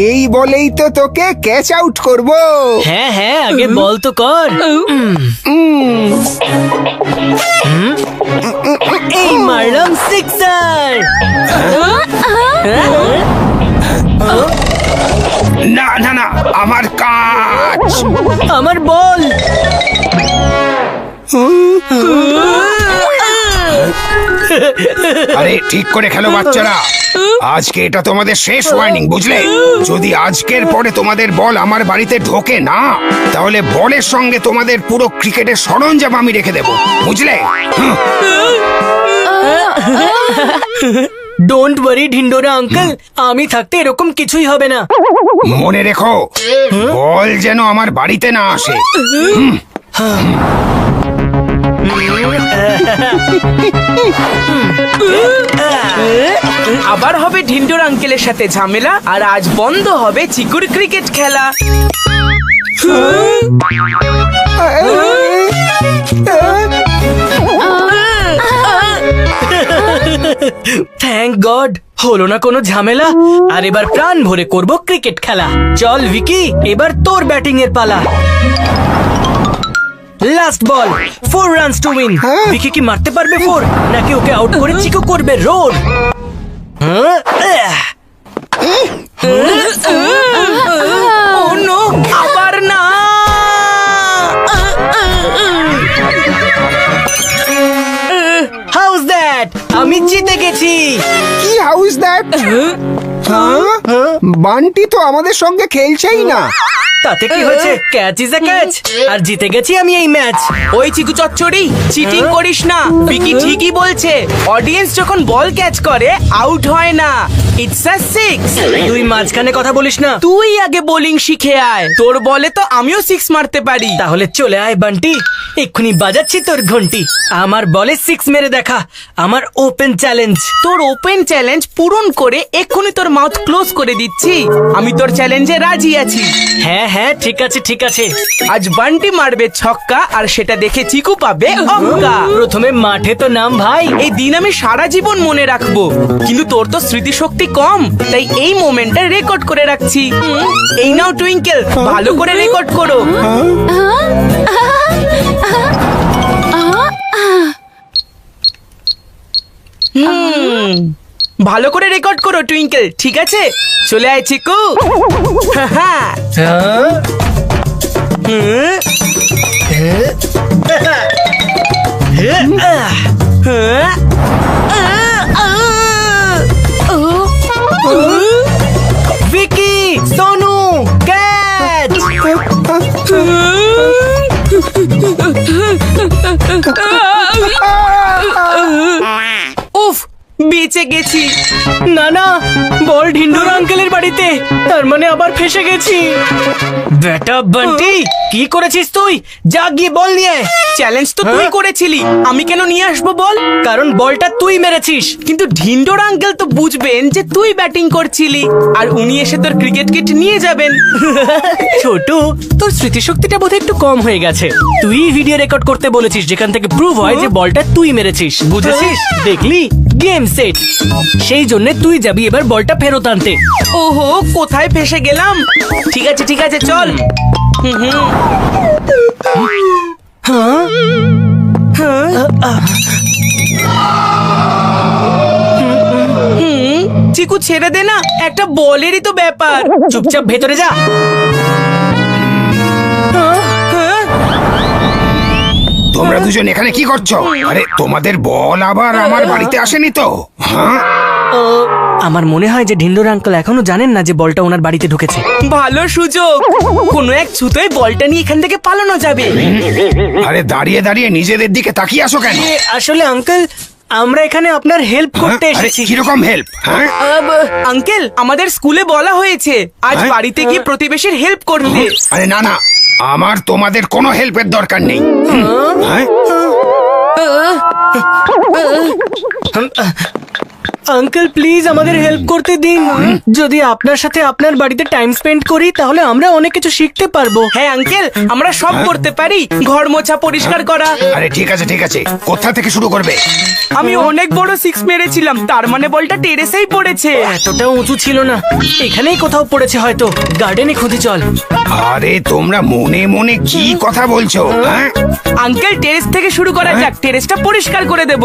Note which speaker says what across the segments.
Speaker 1: এই বলেই তো তোকে ক্যাচ আউট করব।
Speaker 2: হ্যাঁ হ্যাঁ, আগে বল তো কর। এই মারলাম সিক্সার।
Speaker 1: না না না, আমার কাজ।
Speaker 2: আমার বল।
Speaker 1: আরে ঠিক করে খেলো বাচ্চারা, আজকে এটা তোমাদের শেষ ওয়ার্নিং, বুঝলে? যদি আজকের পরে তোমাদের বল আমার বাড়িতে ঢোকে না, তাহলে বলের সঙ্গে তোমাদের পুরো ক্রিকেটের সরঞ্জাম আমি রেখে দেব, বুঝলে?
Speaker 2: ডোন্ট ওয়ারি ঢিন্ডোরা আঙ্কেল, আমি থাকতে এরকম কিছুই হবে না।
Speaker 1: মনে রেখো, বল যেন আমার বাড়িতে না আসে।
Speaker 3: আবার হবে ঢিন্ডোর আঙ্কেলের সাথে ঝামেলা, আর আজ বন্ধ হবে চিকুর ক্রিকেট খেলা।
Speaker 2: থ্যাংক গড, হলো না কোনো ঝামেলা। আর এবার প্রাণ ভরে করব ক্রিকেট খেলা। চল ভিকি, এবার তোর ব্যাটিং এর পালা। Last ball, 4 runs to win. Vicky কি মারতে পারবে 4, নাকি ওকে আউট করে চিকু করবে রোড?
Speaker 3: ও নো, আবার না।
Speaker 2: হাউস দ্যাট, আমি জিতে গেছি।
Speaker 1: কি হাউস দ্যাট? বান্টি তো আমাদের সঙ্গে খেলছেই না।
Speaker 2: তাতে কি হয়েছে? ক্যাচ ইজ আ ক্যাচ, আর জিতে গেছি আমি এই ম্যাচ।
Speaker 3: ওই চিকু চচ্চড়ি, চিটিং করিস না। বিকি ঠিকই বলছে, অডিয়েন্স যখন বল ক্যাচ করে আউট হয় না, ইটস আ 6।
Speaker 2: তুই মাঝখানে কথা বলিস না।
Speaker 3: তুই আগে বোলিং শিখে আয়, তোর বলে তো আমিও 6 মারতে পারি।
Speaker 2: তাহলে চলে আয় বান্টি, এক্ষুনি বাজাচ্ছি তোর ঘন্টি। আমার বলে 6 মেরে দেখা, আমার ওপেন চ্যালেঞ্জ।
Speaker 3: তোর ওপেন চ্যালেঞ্জ পূরণ করে এক্ষুনি তোর মাউথ ক্লোজ করে দিচ্ছি। আমি তোর চ্যালেঞ্জে রাজি আছি।
Speaker 2: হ্যাঁ হ্যাঁ, ঠিক আছে ঠিক আছে।
Speaker 3: আজ বান্টি মারবে ছক্কা, আর সেটা দেখে চিকু পাবে অঙ্কা।
Speaker 2: প্রথমে মাঠে তো নাম ভাই।
Speaker 3: এই দিন আমি সারা জীবন মনে রাখবো, কিন্তু তোর তো স্মৃতিশক্তি কম, তাই এই মোমেন্টটা রেকর্ড করে রাখছি। এই নাও টুইঙ্কেল, ভালো করে রেকর্ড করো। ভালো করে রেকর্ড করো টুইঙ্কেল, ঠিক আছে? চলে আয় চিকু।
Speaker 2: ভিকি, সোনু, ক্যাচ।
Speaker 3: উফ, বেঁচে গেছি।
Speaker 2: না না, বল ঢিন্ডুর আঙ্কেলের বাড়িতে, তার মানে আবার ফেসে গেছি। বেটা বান্টি, কি করেছিস তুই? যা গিয়ে বল নিয়ে আয়।
Speaker 3: চ্যালেঞ্জ তো তুই করেছিলি, আমি কেন নিয়ে আসবো বল?
Speaker 2: কারণ বলটা তুই মেরেছিস।
Speaker 3: কিন্তু ঢিন্ডোর আঙ্কেল তো বুঝবেন যে তুই ব্যাটিং করছিলি, আর উনি এসে তোর ক্রিকেট কিট নিয়ে যাবেন।
Speaker 2: ছোটু, তোর স্মৃতিশক্তিটা বোধহয় একটু কম হয়ে গেছে। তুই ভিডিও রেকর্ড করতে বলেছিস, যেখান থেকে প্রুভ হয় যে বলটা তুই মেরেছিস, বুঝেছিস? দেখলি, গেম সেট। সেই জন্য তুই যাবি এবার বলটা ফেরত আনতে।
Speaker 3: ওহো, কোথায় ফেসে গেলাম? ঠিক আছে ঠিক আছে, চল। চিকু ছেড়ে দে না, একটা বলেরই তো ব্যাপার।
Speaker 2: চুপচাপ ভেতরে যা।
Speaker 1: তোমরা দুজন এখানে কি করছো? আরে তোমাদের বল আবার আমার বাড়িতে আসেনি তো? হ্যাঁ,
Speaker 2: আমার মনে হয় যে ঢিন্ডোর আঙ্কেল এখনো জানেন না যে বলটা ওনার বাড়িতে ঢুকেছে।
Speaker 3: ভালো সুযোগ, কোনো এক ছুতোয় বলটা নিয়ে এখান থেকে পালানো যাবে।
Speaker 1: আরে দাঁড়িয়ে দাঁড়িয়ে নিজেদের দিকে তাকিয়ে আসো কেন?
Speaker 2: আসলে আঙ্কেল, আমরা এখানে আপনার হেল্প করতে
Speaker 1: আরে
Speaker 2: এসেছি।
Speaker 1: কিরকম হেল্প? হ্যাঁ,
Speaker 3: আঙ্কেল, আমাদের স্কুলে বলা হয়েছে আজ
Speaker 1: হ্যাঁ?
Speaker 3: বাড়িতে গিয়ে প্রতিবেশীর হেল্প করতে।
Speaker 1: আরে না না, আমার তোমাদের কোনো হেল্পের দরকার নেই। হ্যাঁ,
Speaker 2: আঙ্কেল প্লিজ আমাদের হেল্প করতে দিন। যদি আপনার সাথে আপনার বাড়িতে টাইম স্পেন্ড করি তাহলে আমরা অনেক কিছু শিখতে পারবো।
Speaker 3: হ্যাঁ আঙ্কেল, আমরা সব করতে পারি, ঘর মোছা, পরিষ্কার করা।
Speaker 1: আরে ঠিক আছে ঠিক আছে, কোথা থেকে শুরু করবে?
Speaker 3: আমি অনেক বড় সিক্স মেরেছিলাম, তার মানে বলটা টেরেসেই পড়েছে।
Speaker 2: এতটাও উঁচু ছিল না, এখানেই কোথাও পড়েছে হয়তো। গার্ডেনে খুঁজে চল।
Speaker 1: আরে তোমরা মনে মনে কি কথা বলছো? হ্যাঁ
Speaker 3: আঙ্কেল টেরেস থেকে শুরু করা যাক, টেরেসটা পরিষ্কার করে দেব।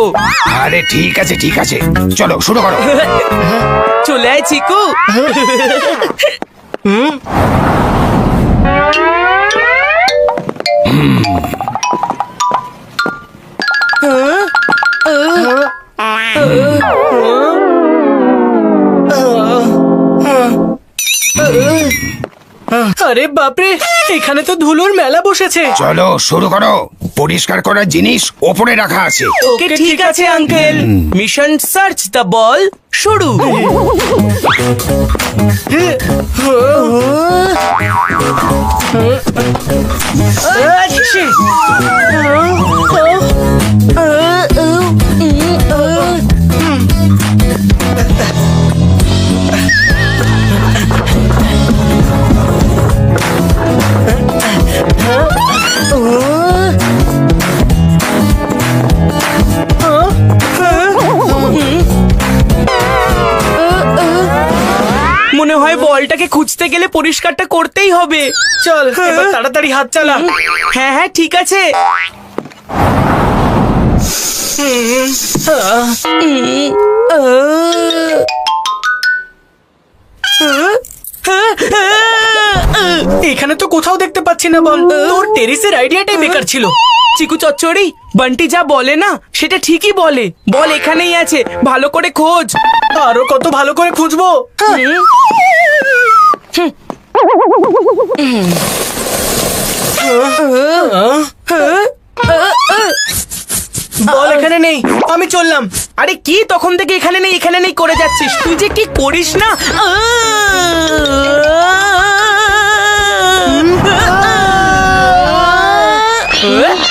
Speaker 1: আরে ঠিক আছে ঠিক আছে, চলো শুরু করো।
Speaker 3: চলে আয় চিকু।
Speaker 2: আরে বাপরে, এখানে তো ধুলোর মেলা বসেছে।
Speaker 1: চলো শুরু করো, পরিষ্কার করার জিনিস ওপরে রাখা আছে।
Speaker 3: ওকে ঠিক আছে uncle. Mission search the ball শুরু।
Speaker 2: আচ্ছা।
Speaker 3: মনে হয় বলটাকে খুঁজতে গেলে পরিষ্কারটা করতেই হবে।
Speaker 2: চল এবার তাড়াতাড়ি হাত চালা।
Speaker 3: হ্যাঁ হ্যাঁ ঠিক আছে।
Speaker 2: এখানে তো কোথাও দেখতে পাচ্ছি না বল। তোর টেরিসের আইডিয়াটাই বেকার ছিল।
Speaker 3: চিকু চচ্চড়ি, বান্টি যা বলে না সেটা ঠিকই বলে। বল এখানেই আছে, ভালো করে খোঁজ।
Speaker 2: আরো কত ভালো করে খুঁজবো। বল এখানে নেই, আমি চললাম।
Speaker 3: আরে কি তখন থেকে এখানে নেই এখানে নেই করে যাচ্ছিস? তুই যে কি করিস না।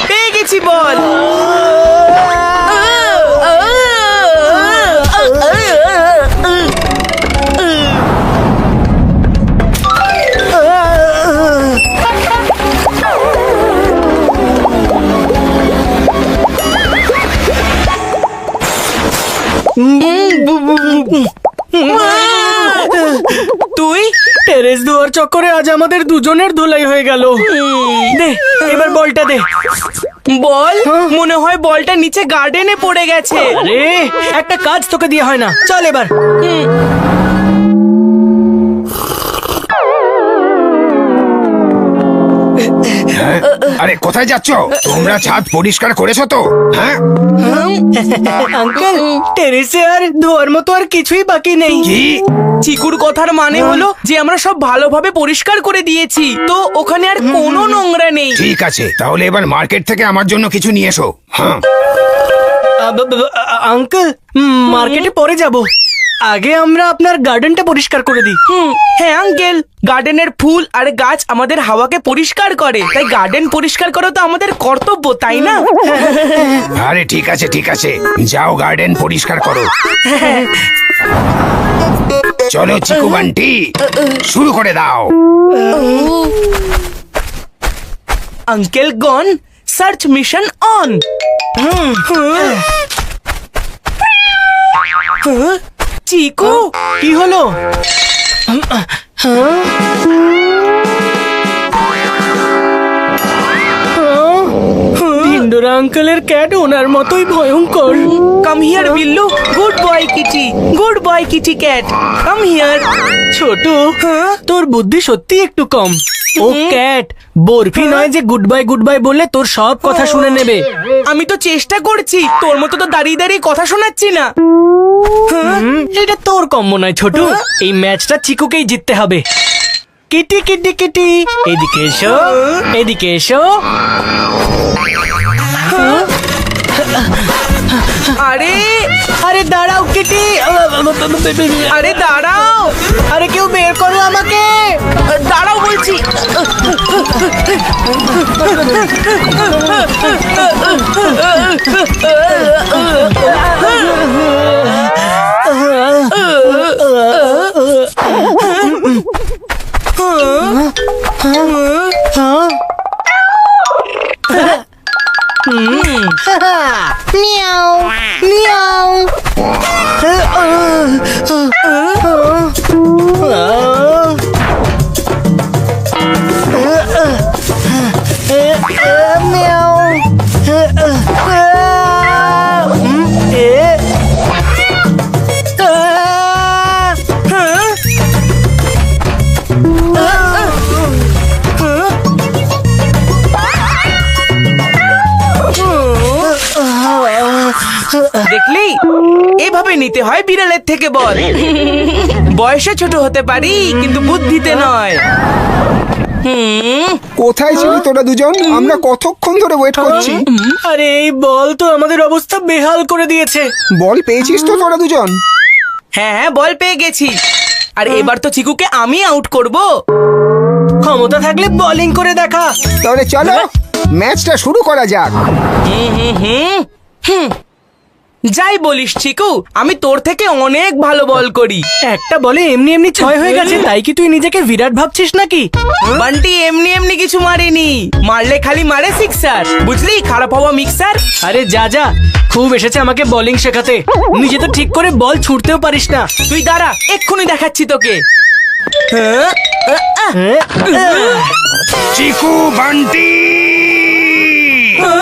Speaker 3: পেয়ে গেছি বল। তুই
Speaker 2: টেরেস ধোয়ার চক্করে আজ আমাদের দুজনের ধুলাই হয়ে গেল। দে এবার বলটা দে।
Speaker 3: বল, মনে হয় বলটা নিচে গার্ডেনে পড়ে গেছে।
Speaker 2: আরে একটা কাজ তোকে দিয়ে হয় না, চল এবার।
Speaker 1: হ্যাঁ? আরে কোথায় যাচ্ছ? তোমরা ছাদ পরিষ্কার করেছো তো? হ্যাঁ
Speaker 2: আঙ্কেল টেরেসে আর ধোয়ার মতো আর কিছুই বাকি নেই।
Speaker 1: কি?
Speaker 3: চিকুর কথার মানে হলো যে আমরা সব ভালোভাবে পরিষ্কার করে দিয়েছি, তো ওখানে আর কোনো নোংরা নেই।
Speaker 1: ঠিক আছে, তাহলে এবার মার্কেট থেকে আমার জন্য কিছু নিয়ে এসো। হ্যাঁ
Speaker 2: আঙ্কেল মার্কেটে পরে যাব, আগে আমরা আপনার গার্ডেনটা পরিষ্কার করে দিই।
Speaker 3: হ্যাঁ আঙ্কেল, গার্ডেনের ফুল আর গাছ আমাদের হাওয়াকে পরিষ্কার করে, তাই গার্ডেন পরিষ্কার করা তো আমাদের কর্তব্য, তাই না?
Speaker 1: আরে ঠিক আছে ঠিক আছে, যাও গার্ডেন পরিষ্কার করো। চলো চিকু বান্টি, শুরু করে দাও।
Speaker 3: Uncle gone, search mission on. Chiku
Speaker 2: কি হলো? ভিন্ডোরা আঙ্কেলের ক্যাট ওনার মতোই ভয়ঙ্কর।
Speaker 3: Come here Billu, good boy kitty, good boy kitty cat, come here.
Speaker 2: ছোট, তোর বুদ্ধি সত্যি একটু কম। ও ক্যাট, বরফি নয় যে গুড বাই বললে তোর সব কথা শুনে নেবে।
Speaker 3: আমি তো চেষ্টা করছি, তোর মতো তো দাঁড়িয়ে দাঁড়িয়ে কথা শোনাচ্ছি না।
Speaker 2: এটা তোর কম মনে হয় ছোট। এই ম্যাচটা চিকুকেই জিততে হবে। কিটি কিটি কিটি, এদিকে এসো, এদিকে এসো।
Speaker 3: আরে
Speaker 2: আরে দাঁড়াও কিটি,
Speaker 3: আরে দাঁড়াও,
Speaker 2: আরে কেউ বের করো আমাকে।
Speaker 3: দাঁড়াও বলছি। নিতে হয় বিড়ালের থেকে বল। বয়সে ছোট হতে পারি কিন্তু বুদ্ধিতে নয়।
Speaker 1: কোথায় ছিলি তোরা দুজন? আমরা কতক্ষণ ধরে ওয়েট করছি।
Speaker 2: আরে এই বল তো আমাদের অবস্থা বেহাল করে দিয়েছে।
Speaker 1: বল পেয়েছিস তো তোরা দুজন?
Speaker 3: হ্যাঁ হ্যাঁ, বল পেয়ে গেছি। আর এবার তো চিকুকে আমি আউট করব।
Speaker 2: ক্ষমতা থাকলে বোলিং করে দেখা।
Speaker 1: তাহলে চলো ম্যাচটা শুরু করা যাক।
Speaker 3: যাই বলিস চিকু, আমি তোর থেকে অনেক ভালো বল করি।
Speaker 2: একটা বলে এমনি এমনি 6 হয়ে গেছে, তাই কি তুই নিজেকে বিরাট ভাবছিস নাকি?
Speaker 3: বান্টি এমনি এমনি কিছু মারেনি, মারলে খালি মারে সিক্সার, বুঝলি? খারাপ হওয়া মিক্সার।
Speaker 2: আরে যা যা, খুব এসেছে আমাকে বোলিং শেখাতে, নিজে তো ঠিক করে বল ছুটতেও পারিস না।
Speaker 3: তুই দাঁড়া, এক্ষুনি দেখাচ্ছি তোকে।
Speaker 1: চিকু বান্টি
Speaker 3: ও